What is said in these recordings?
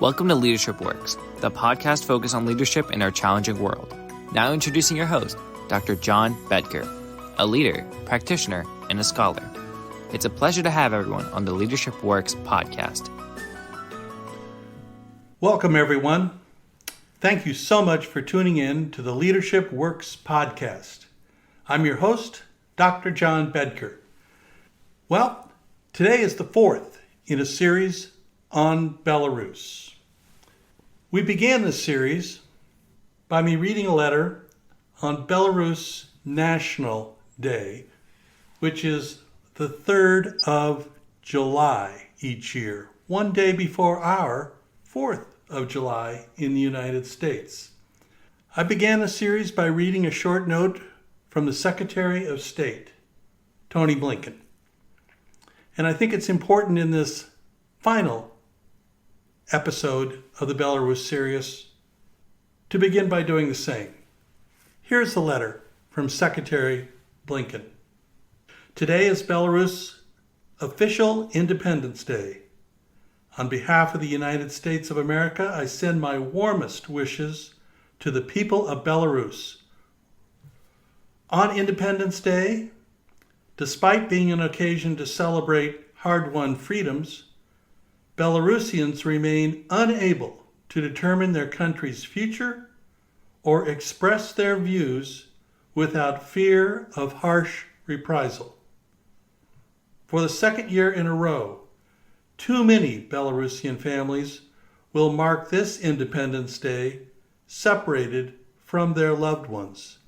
Welcome to Leadership Works, the podcast focused on leadership in our challenging world. Now introducing your host, Dr. John Bedker, a leader, practitioner, and a scholar. It's a pleasure to have everyone on the Leadership Works podcast. Welcome, everyone. Thank you so much for tuning in to the Leadership Works podcast. I'm your host, Dr. John Bedker. Well, today is the fourth in a series on Belarus. We began this series by me reading a letter on Belarus National Day, which is the 3rd of July each year, one day before our 4th of July in the United States. I began the series by reading a short note from the Secretary of State, Tony Blinken. And I think it's important in this final episode of the Belarus Series to begin by doing the same. Here's the letter from Secretary Blinken. Today is Belarus official Independence Day. On behalf of the United States of America, I send my warmest wishes to the people of Belarus. On Independence Day, despite being an occasion to celebrate hard-won freedoms, Belarusians remain unable to determine their country's future or express their views without fear of harsh reprisal. For the second year in a row, too many Belarusian families will mark this Independence Day separated from their loved ones,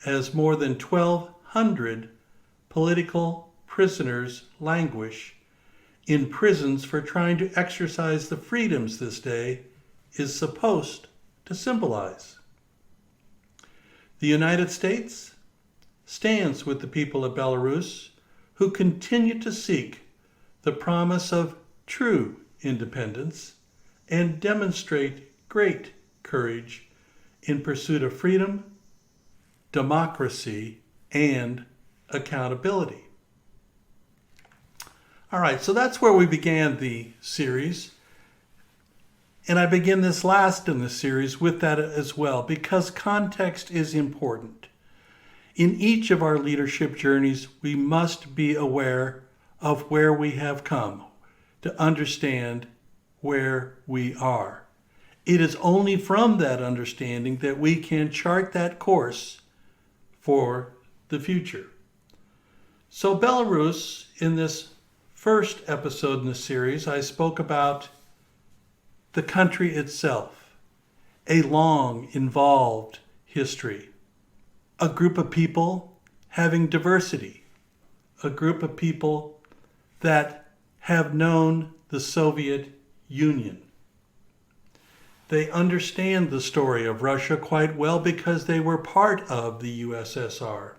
as more than 1,200 political prisoners languish in prisons for trying to exercise the freedoms this day is supposed to symbolize. The United States stands with the people of Belarus who continue to seek the promise of true independence and demonstrate great courage in pursuit of freedom, democracy, and accountability. All right, so that's where we began the series. And I begin this last in the series with that as well, because context is important. In each of our leadership journeys, we must be aware of where we have come to understand where we are. It is only from that understanding that we can chart that course for the future. So Belarus, in this first episode in the series, I spoke about the country itself, a long, involved history, a group of people having diversity, a group of people that have known the Soviet Union. They understand the story of Russia quite well because they were part of the USSR.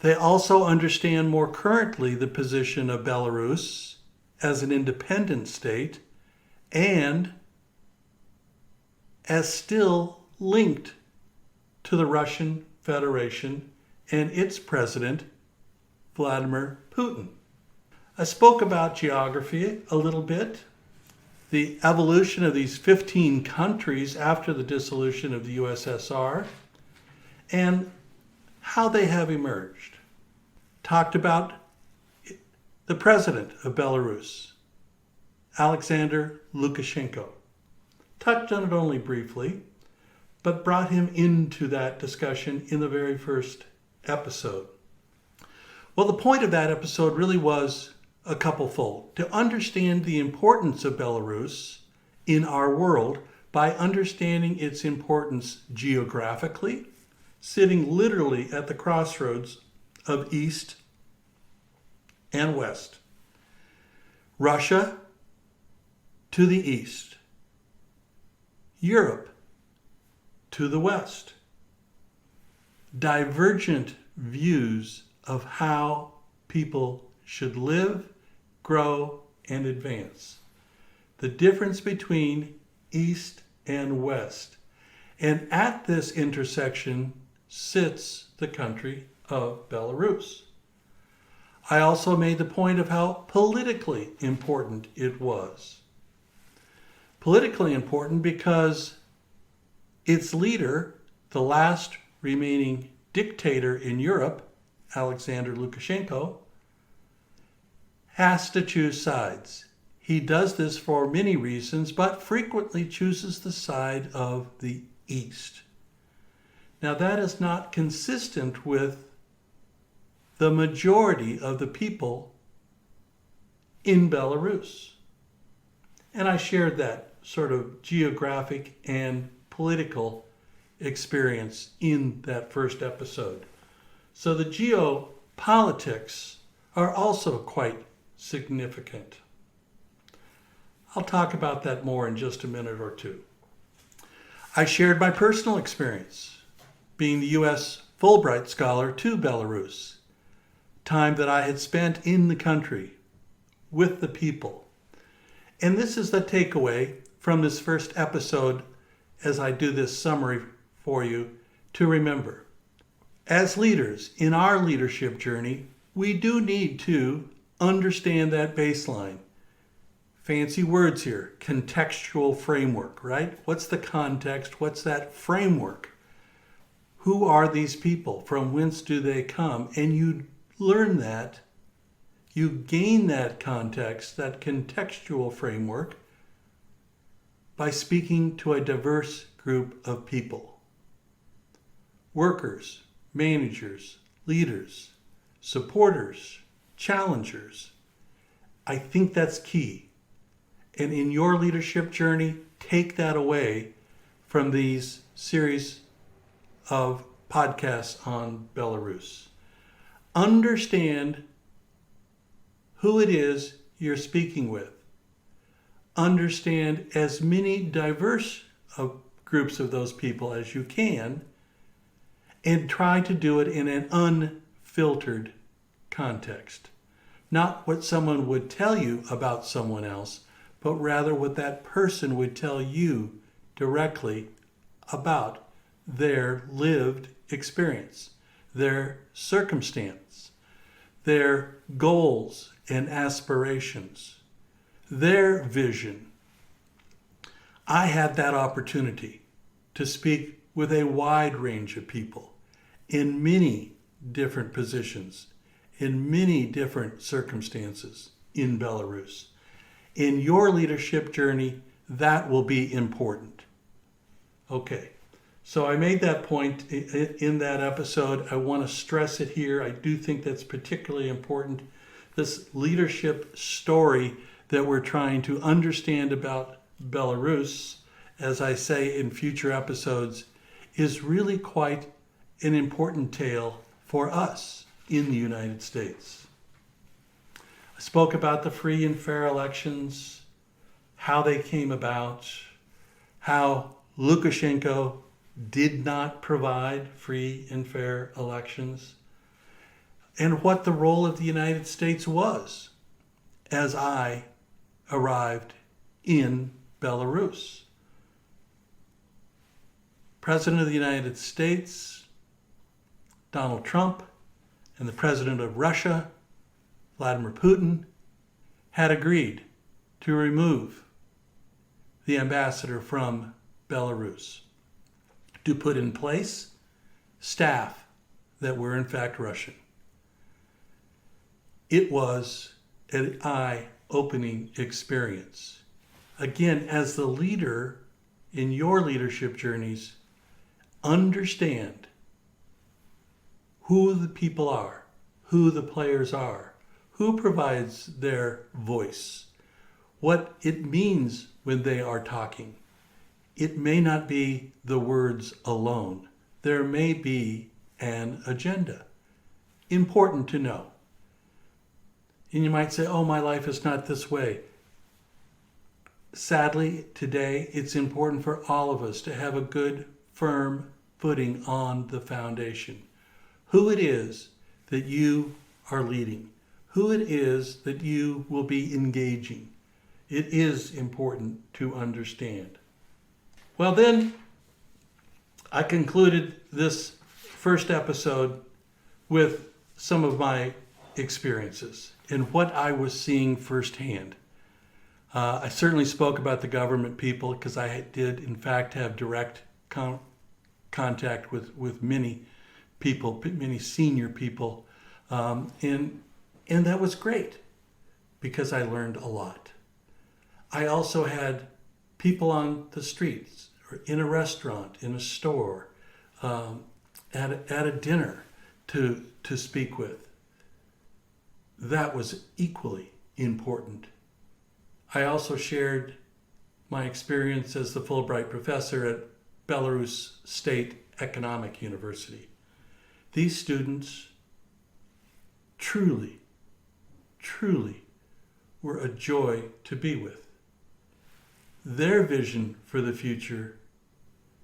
They also understand more currently the position of Belarus as an independent state and as still linked to the Russian Federation and its president, Vladimir Putin. I spoke about geography a little bit, the evolution of these 15 countries after the dissolution of the USSR, and how they have emerged. Talked about the president of Belarus, Alexander Lukashenko. Touched on it only briefly, but brought him into that discussion in the very first episode. Well, the point of that episode really was a couplefold. To understand the importance of Belarus in our world by understanding its importance geographically, sitting literally at the crossroads of East and West. Russia to the east. Europe to the west. Divergent views of how people should live, grow, and advance. The difference between East and West. And at this intersection sits the country of Belarus. I also made the point of how politically important it was. Politically important because its leader, the last remaining dictator in Europe, Alexander Lukashenko, has to choose sides. He does this for many reasons, but frequently chooses the side of the East. Now, that is not consistent with the majority of the people in Belarus. And I shared that sort of geographic and political experience in that first episode. So the geopolitics are also quite significant. I'll talk about that more in just a minute or two. I shared my personal experience being the U.S. Fulbright Scholar to Belarus, time that I had spent in the country with the people. And this is the takeaway from this first episode as I do this summary for you to remember. As leaders in our leadership journey, we do need to understand that baseline. Fancy words here, contextual framework, right? What's the context? What's that framework? Who are these people? From whence do they come? And you learn that, you gain that context, that contextual framework, by speaking to a diverse group of people. Workers, managers, leaders, supporters, challengers. I think that's key. And in your leadership journey, take that away from these series of podcasts on Belarus. Understand who it is you're speaking with. Understand as many diverse groups of those people as you can, and try to do it in an unfiltered context. Not what someone would tell you about someone else, but rather what that person would tell you directly about their lived experience, their circumstance, their goals and aspirations, their vision. I had that opportunity to speak with a wide range of people in many different positions, in many different circumstances in Belarus. In your leadership journey, that will be important. Okay, so I made that point in that episode. I want to stress it here. I do think that's particularly important. This leadership story that we're trying to understand about Belarus, as I say in future episodes, is really quite an important tale for us in the United States. I spoke about the free and fair elections, how they came about, how Lukashenko did not provide free and fair elections, and what the role of the United States was as I arrived in Belarus. President of the United States, Donald Trump, and the President of Russia, Vladimir Putin, had agreed to remove the ambassador from Belarus, to put in place staff that were in fact Russian. It was an eye-opening experience. Again, as the leader in your leadership journeys, understand who the people are, who the players are, who provides their voice, what it means when they are talking. It may not be the words alone. There may be an agenda. Important to know. And you might say, oh, my life is not this way. Sadly, today, it's important for all of us to have a good, firm footing on the foundation. Who it is that you are leading, who it is that you will be engaging. It is important to understand. Well, then, I concluded this first episode with some of my experiences and what I was seeing firsthand. I certainly spoke about the government people because I did, in fact, have direct contact with many people, many senior people, and that was great because I learned a lot. I also had people on the streets, or in a restaurant, in a store, at a dinner to speak with. That was equally important. I also shared my experience as the Fulbright professor at Belarus State Economic University. These students truly were a joy to be with. Their vision for the future,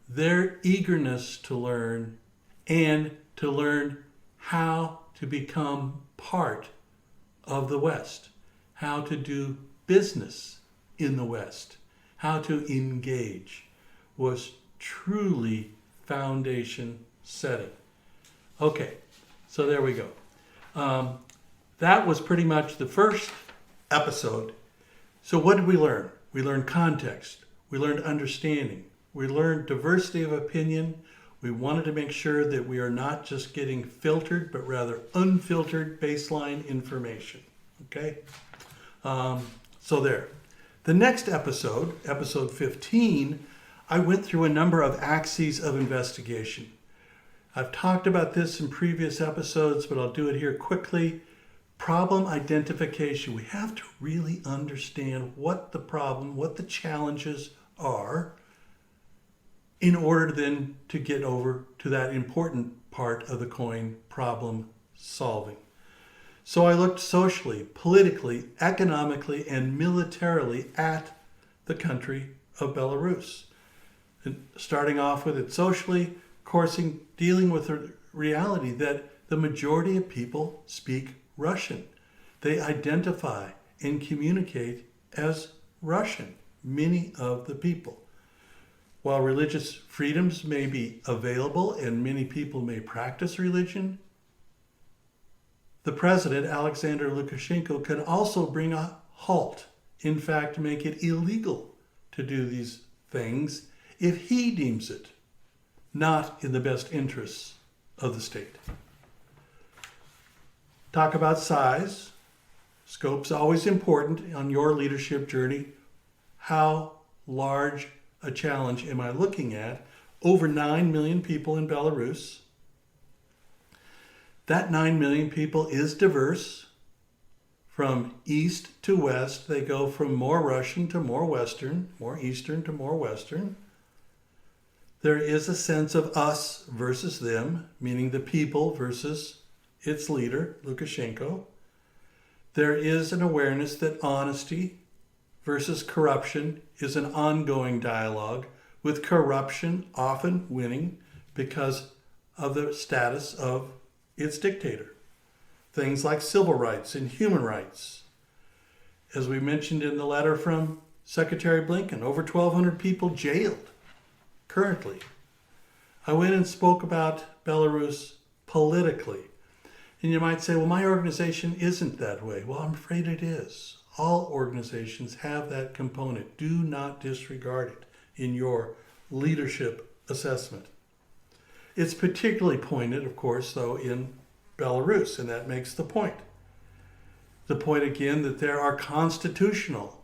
their eagerness to learn, and to learn how to become part of the West, how to do business in the West, how to engage, was truly foundation setting. Okay, so there we go. That was pretty much the first episode. So what did we learn? We learned context. We learned understanding. We learned diversity of opinion. We wanted to make sure that we are not just getting filtered, but rather unfiltered baseline information. Okay? So there. The next episode, episode 15, I went through a number of axes of investigation. I've talked about this in previous episodes, but I'll do it here quickly. Problem identification. We have to really understand what the problem, what the challenges are, in order then to get over to that important part of the coin, problem solving. So I looked socially, politically, economically, and militarily at the country of Belarus. And starting off with it socially, dealing with the reality that the majority of people speak Russian. They identify and communicate as Russian, many of the people. While religious freedoms may be available and many people may practice religion, the president, Alexander Lukashenko, can also bring a halt, in fact, make it illegal to do these things if he deems it not in the best interests of the state. Talk about size. Scope's always important on your leadership journey. How large a challenge am I looking at? Over 9 million people in Belarus. That 9 million people is diverse. From east to west, they go from more Russian to more Western, more Eastern to more Western. There is a sense of us versus them, meaning the people versus its leader, Lukashenko. There is an awareness that honesty versus corruption is an ongoing dialogue, with corruption often winning because of the status of its dictator. Things like civil rights and human rights. As we mentioned in the letter from Secretary Blinken, over 1,200 people jailed currently. I went and spoke about Belarus politically. And you might say, well, my organization isn't that way. Well, I'm afraid it is. All organizations have that component. Do not disregard it in your leadership assessment. It's particularly pointed, of course, though, in Belarus, and that makes the point. The point, again, that there are constitutional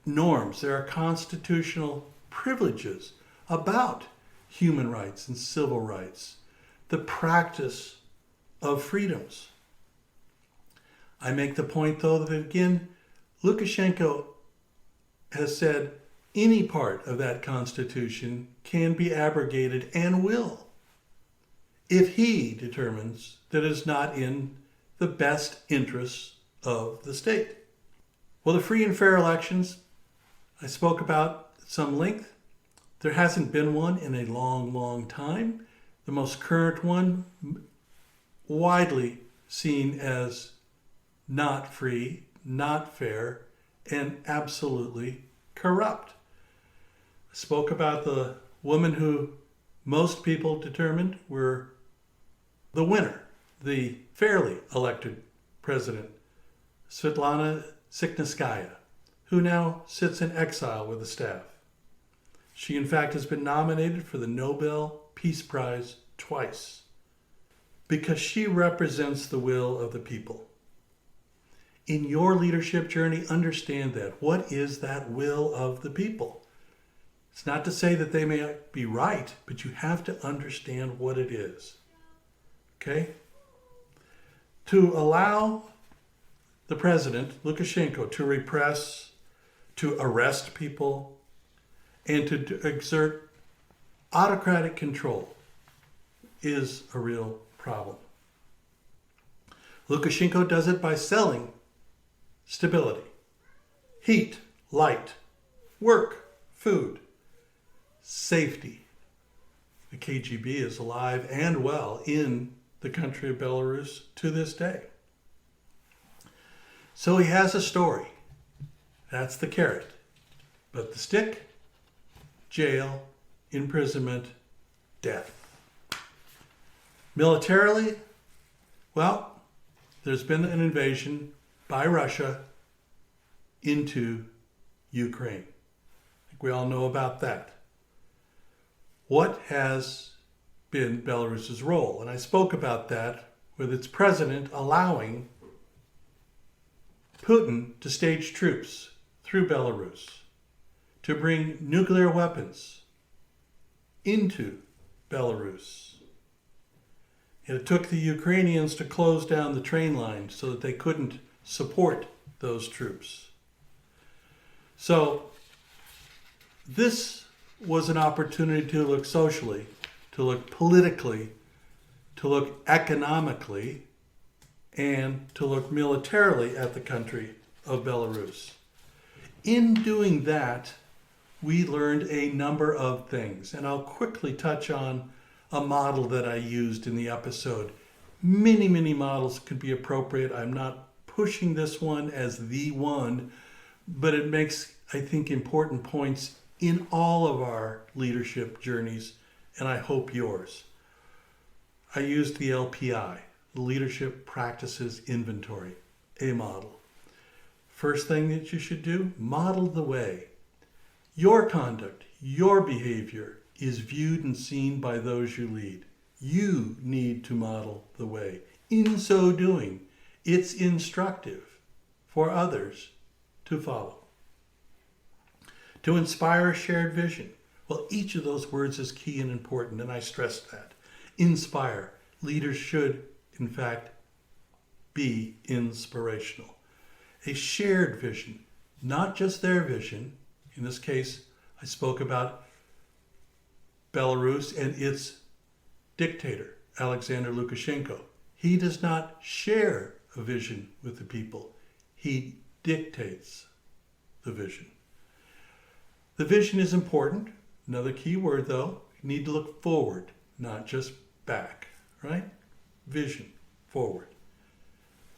norms, there are constitutional privileges about human rights and civil rights, the practice of freedoms. I make the point, though, that again, Lukashenko has said any part of that constitution can be abrogated and will, if he determines that it is not in the best interests of the state. Well, the free and fair elections I spoke about at some length. There hasn't been one in a long time. The most current one, widely seen as not free, not fair, and absolutely corrupt. I spoke about the woman who most people determined were the winner, the fairly elected president, Svetlana Sikneskaya, who now sits in exile with the staff. She, in fact, has been nominated for the Nobel Peace Prize twice because she represents the will of the people. In your leadership journey, understand that. What is that will of the people? It's not to say that they may be right, but you have to understand what it is. Okay? To allow the president, Lukashenko, to repress, to arrest people, and to exert autocratic control is a real problem. Lukashenko does it by selling stability, heat, light, work, food, safety. The KGB is alive and well in the country of Belarus to this day. So he has a story. That's the carrot. But the stick, jail, imprisonment, death. Militarily, well, there's been an invasion by Russia into Ukraine. I think we all know about that. What has been Belarus's role? And I spoke about that with its president allowing Putin to stage troops through Belarus, to bring nuclear weapons into Belarus. And it took the Ukrainians to close down the train line so that they couldn't support those troops. So this was an opportunity to look socially, to look politically, to look economically, and to look militarily at the country of Belarus. In doing that, we learned a number of things, and I'll quickly touch on a model that I used in the episode. Many, many models could be appropriate. I'm not pushing this one as the one, but it makes, I think, important points in all of our leadership journeys, and I hope yours. I used the LPI, the Leadership Practices Inventory, a model. First thing that you should do, model the way. Your conduct, your behavior is viewed and seen by those you lead. You need to model the way. In so doing, it's instructive for others to follow. To inspire a shared vision. Well, each of those words is key and important, and I stressed that. Inspire. Leaders should, in fact, be inspirational. A shared vision, not just their vision. In this case, I spoke about Belarus and its dictator, Alexander Lukashenko. He does not share a vision with the people. He dictates the vision. The vision is important. Another key word, though, you need to look forward, not just back, right? Vision, forward.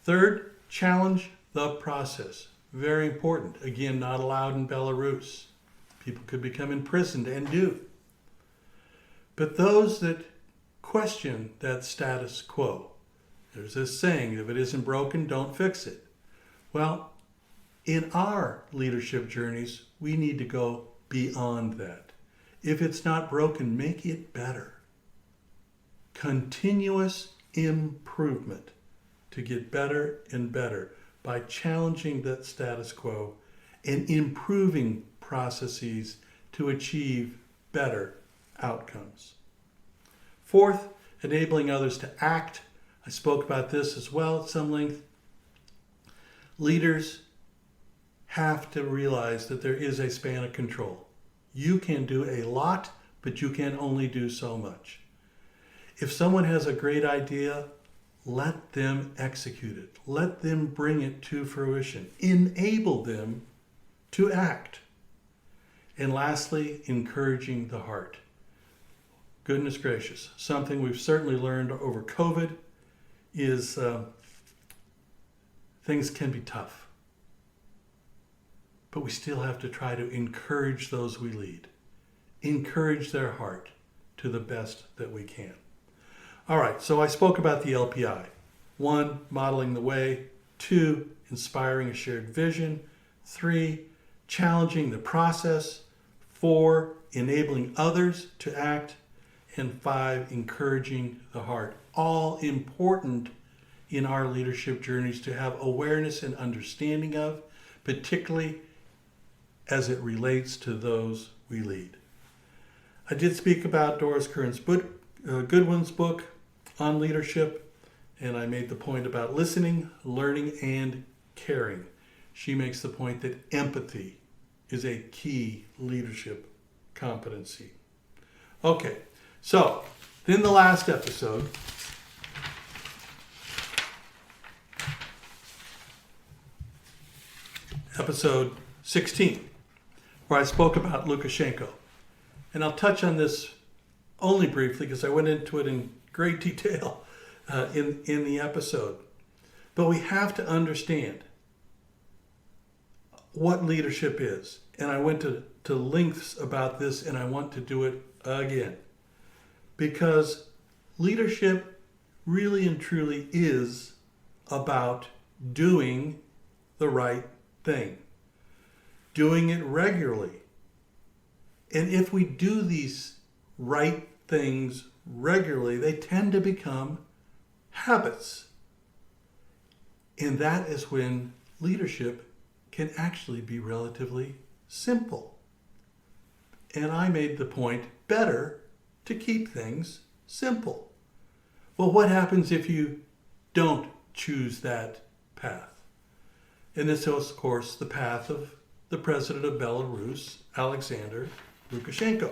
Third, challenge the process. Very important. Again, not allowed in Belarus. People could become imprisoned and do. But those that question that status quo, there's this saying, if it isn't broken, don't fix it. Well, in our leadership journeys, we need to go beyond that. If it's not broken, make it better. Continuous improvement to get better and better by challenging that status quo and improving processes to achieve better outcomes. Fourth, enabling others to act. I spoke about this as well at some length. Leaders have to realize that there is a span of control. You can do a lot, but you can only do so much. If someone has a great idea, let them execute it. Let them bring it to fruition. Enable them to act. And lastly, encouraging the heart. Goodness gracious, something we've certainly learned over COVID is things can be tough. But we still have to try to encourage those we lead. Encourage their heart to the best that we can. All right, so I spoke about the LPI. 1, modeling the way. 2, inspiring a shared vision. 3, challenging the process. 4, enabling others to act. And 5, encouraging the heart. All important in our leadership journeys to have awareness and understanding of, particularly as it relates to those we lead. I did speak about Doris Goodwin's book on leadership, and I made the point about listening, learning, and caring. She makes the point that empathy is a key leadership competency. Okay, so then the last episode, episode 16, where I spoke about Lukashenko. And I'll touch on this only briefly because I went into it in great detail in the episode. But we have to understand what leadership is. And I went to lengths about this, and I want to do it again. Because leadership really and truly is about doing the right thing, doing it regularly. And if we do these right things regularly, they tend to become habits. And that is when leadership can actually be relatively simple. And I made the point, better to keep things simple. Well, what happens if you don't choose that path? And this is, of course, the path of the president of Belarus, Alexander Lukashenko.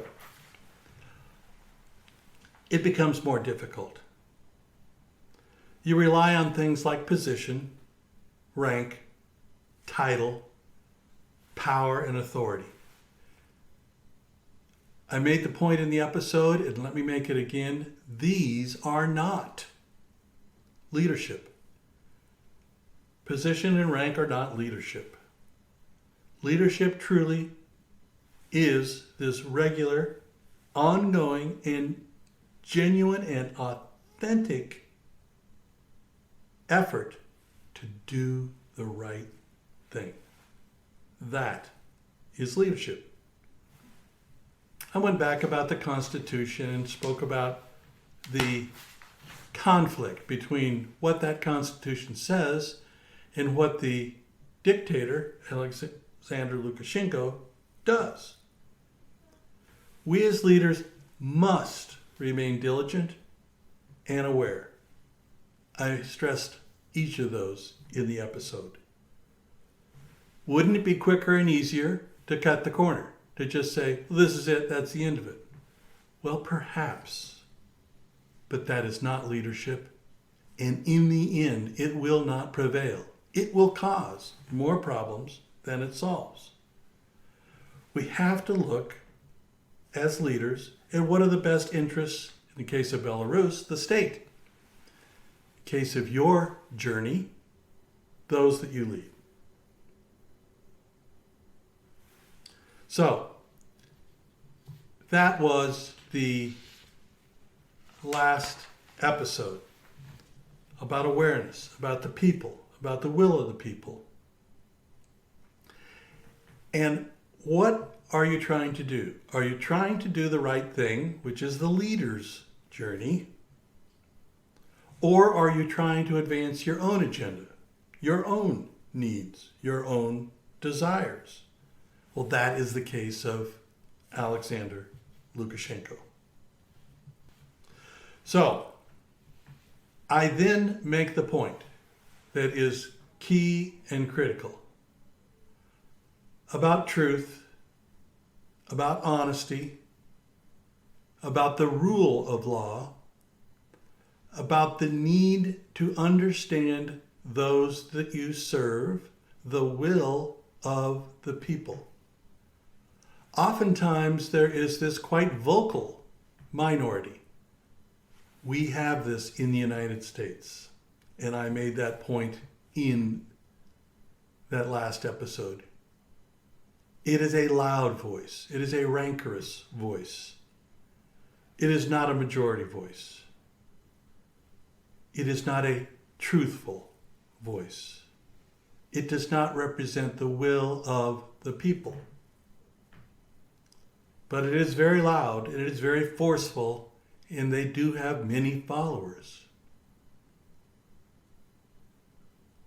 It becomes more difficult. You rely on things like position, rank, title, power, and authority. I made the point in the episode, and let me make it again. These are not leadership. Position and rank are not leadership. Leadership truly is this regular, ongoing, and genuine and authentic effort to do the right thing. That is leadership. I went back about the Constitution and spoke about the conflict between what that Constitution says and what the dictator, Alexander Lukashenko, does. We as leaders must remain diligent and aware. I stressed each of those in the episode. Wouldn't it be quicker and easier to cut the corner? To just say, well, this is it, that's the end of it. Well, perhaps. But that is not leadership. And in the end, it will not prevail. It will cause more problems than it solves. We have to look as leaders at what are the best interests, in the case of Belarus, the state. In the case of your journey, those that you lead. So, that was the last episode about awareness, about the people, about the will of the people. And what are you trying to do? Are you trying to do the right thing, which is the leader's journey? Or are you trying to advance your own agenda, your own needs, your own desires? Well, that is the case of Alexander Lukashenko. So, I then make the point that is key and critical about truth, about honesty, about the rule of law, about the need to understand those that you serve, the will of the people. Oftentimes there is this quite vocal minority. We have this in the United States, and I made that point in that last episode. It is a loud voice. It is a rancorous voice. It is not a majority voice. It is not a truthful voice. it does not represent the will of the people. But it is very loud, and it is very forceful, and they do have many followers.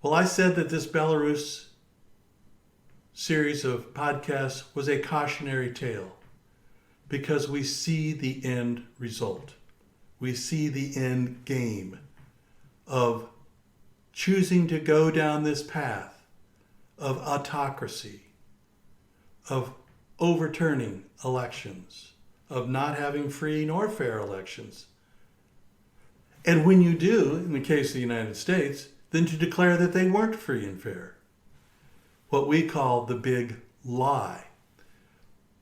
Well, I said that this Belarus series of podcasts was a cautionary tale because we see the end result. We see the end game of choosing to go down this path of autocracy, of overturning elections, of not having free nor fair elections. And when you do, in the case of the United States, then to declare that they weren't free and fair. What we call the big lie.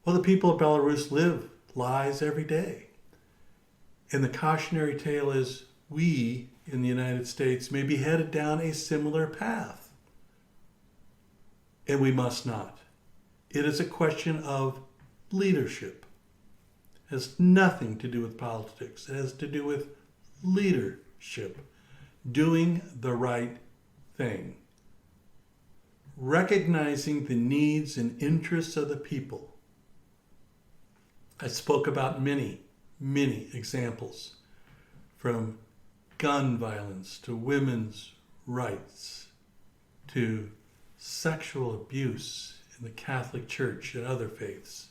Well, the people of Belarus live lies every day. And the cautionary tale is we in the United States may be headed down a similar path. And we must not. It is a question of leadership. It has nothing to do with politics. It has to do with leadership. Doing the right thing. Recognizing the needs and interests of the people. I spoke about many examples, from gun violence to women's rights to sexual abuse in the Catholic Church and other faiths.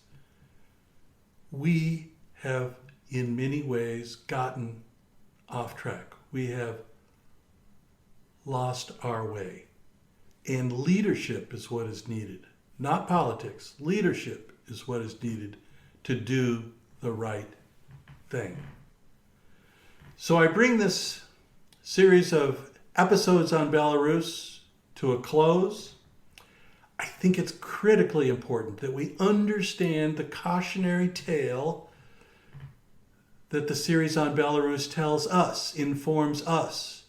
We have in many ways gotten off track. We have lost our way. And leadership is what is needed. Not politics. Leadership is what is needed to do the right thing. So I bring this series of episodes on Belarus to a close. I think it's critically important that we understand the cautionary tale that the series on Belarus tells us, informs us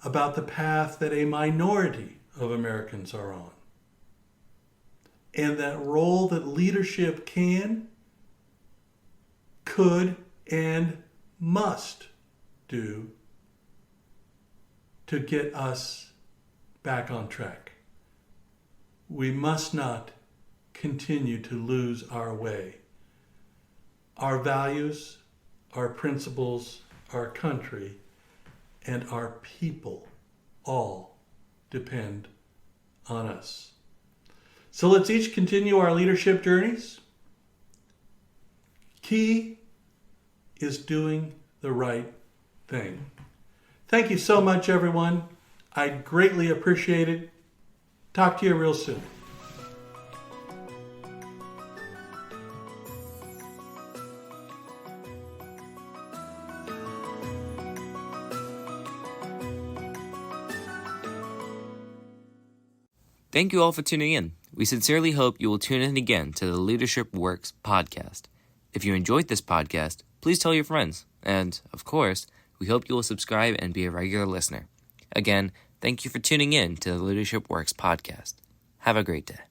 about the path that a minority of Americans are on. And that role that leadership can, could, and must do to get us back on track. We must not continue to lose our way. Our values, our principles, our country, and our people all depend on us. So let's each continue our leadership journeys. Key is doing the right thing. Thank you so much, everyone. I greatly appreciate it. Talk to you real soon. Thank you all for tuning in. We sincerely hope you will tune in again to the Leadership Works podcast. If you enjoyed this podcast, please tell your friends. And, of course, we hope you will subscribe and be a regular listener. Again, thank you for tuning in to the Leadership Works podcast. Have a great day.